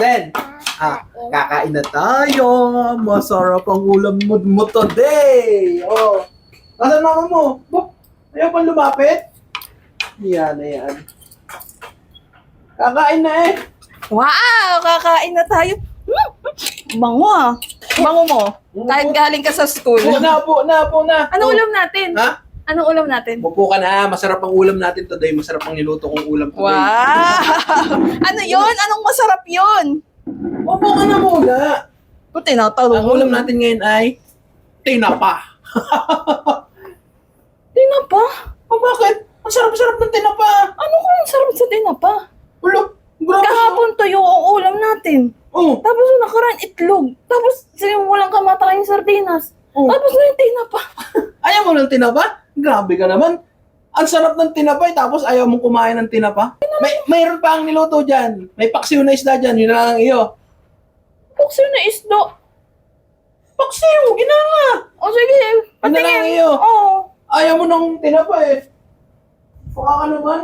Then, kakain na tayo. Masarap ang ulam mo today. Oh. Nasaan mama mo? Ayaw bang lumapit? Yan, ayan. Kakain na eh. Wow! Kakain na tayo. Bango ah. Bango mo. Kahit galing ka sa school. Po na. Anong ulam natin? Ha? Anong ulam natin? Upo ka na. Masarap ang ulam natin today. Masarap ang niluto kong ulam today. Wow! Ano yon? Anong masarap yon? Upo ka na muna. Kung tinatanong Ang ulam natin ngayon ay tinapa. Tinapa? Oh, bakit? Ang sarap-sarap ng tinapa. Ano kung ang sarap sa tinapa? Ulo, grabe. Kahapon tuyo ang ulam natin. Oh, Tapos yung nakaraan itlog. Tapos yung walang kamatayang sardinas. Oh. Tapos na yung tinapa. ayaw mo ng tinapa? Grabe ka naman. Ang sarap ng tinapa tapos ayaw mong kumain ng tinapa? Mayroon pa ang niluto dyan. May paksiw na isda dyan. Yun na lang iyo. Puksyo na isdo. Paksiw! Ginanga! O sige, Yun na lang patingin. iyo. Oo. Ayaw mo ng tinapa eh. Baka ka naman.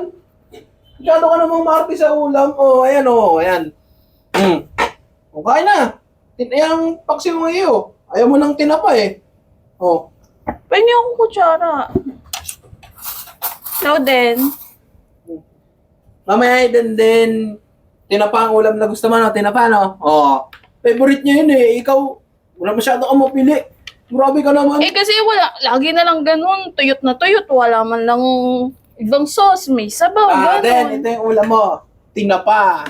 Masyado ka namang marti sa ulam. Oh, ayan oh, ayan. O, kain na. Yung paksiw mo iyo. Ayaw mo ng tinapa eh. Oh. Pwede akong kutsara. Ikaw din. Mamaya din. Tinapa ang ulam na gusto mo, no? Tinapa, no? Oh. Favorite niya yun eh. Ikaw, wala masyado kang mapili. Grabe ka naman. Eh kasi wala, lagi na lang ganun. Tuyot na tuyot. Wala man lang ibang sauce. May sabaw, Then, ganun. ito yung ulam mo. Tinapa.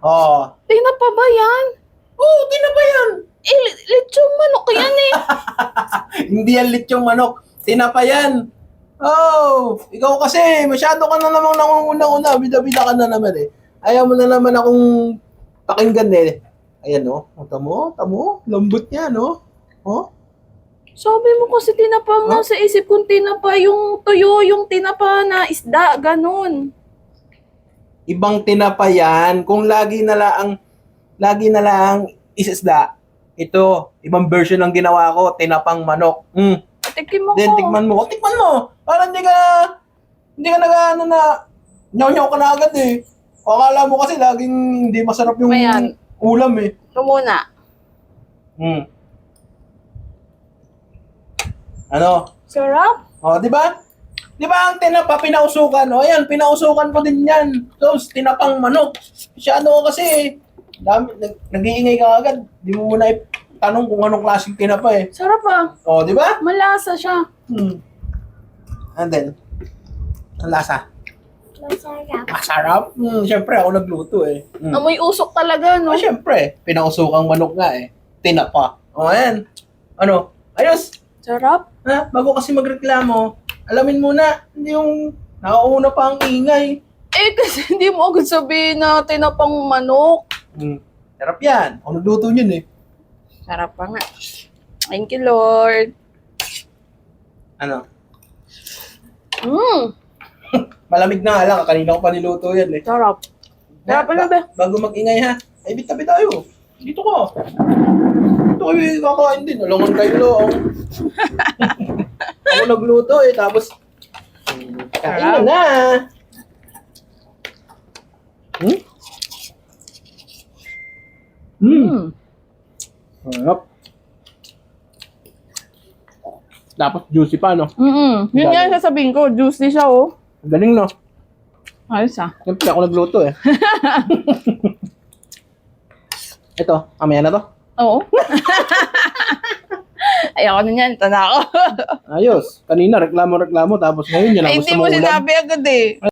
Oh. Tinapa ba yan? Oh, tinapa yan. Eh, lechong manok yan eh. Hindi yan lechong manok. Tinapa yan. Oh, ikaw kasi, masyado ka na namang nangunguna-una. Bida-bida ka na naman eh. Ayaw mo na naman akong pakinggan eh. Ayan oh. Tamo. Lambot niya, no? Oh. Sabi mo kasi tinapa nga sa isip kong tinapa yung tuyo, yung tinapa na isda, ganun. Ibang tinapa yan. Kung lagi na lang isisda. Ito, ibang version ang ginawa ko, tinapang manok. Tikim mo Then ko. tikman mo. Tikman mo. Para hindi ka nag-ano na nyaw-nyaw ka na agad eh. Akala mo kasi laging hindi masarap yung Ayan. ulam eh. Ito muna. Ano? Sarap? Oh, di ba? Di ba ang tinapa pinausukan? O ayan, pinausukan ko din yan. So, tinapang manok. Masyado ko kasi nag-iingay ka agad. Di mo muna tanong kung anong klaseng tinapa eh. Sarap ah. Oh, di ba? Malasa siya. And then, ang lasa. Masarap. Masarap. Siyempre, ako nagluto eh. Amoy usok talaga, no? Oh, siyempre, pinausukang manok nga eh. Tinapa. O, ayan. Ano? Ayos. Sarap. Ha? Bago kasi magreklamo, alamin muna, hindi yung nakauuna pa ang ingay. Eh, kasi hindi mo agad sabihin na tinapang manok. Sarap yan. Ako nagluto yun eh. Sarap pa nga. Thank you, Lord. Ano? Malamig na nga lang. Kanina ko pa niluto yan eh. Sarap. Sarap ano ba? Bago mag-ingay ha. Ay, bitabi tayo. Dito ko. Dito kayo kakain din. Alangan kayo lang. Ako nagluto eh. Tapos, kain na. Sarap. Tapos juicy pa, no? Yun nga yung sasabihin ko. Juicy siya, oh. Galing, no? Ayos ah. Siyempre, ako nagluto eh. Ito, amaya na to. Oo. Ayoko na yan. Ito na ako. Ayos. Kanina, reklamo. Tapos ngayon, yan ang Ay, gusto hindi mo mo ulam. sinabi agad eh.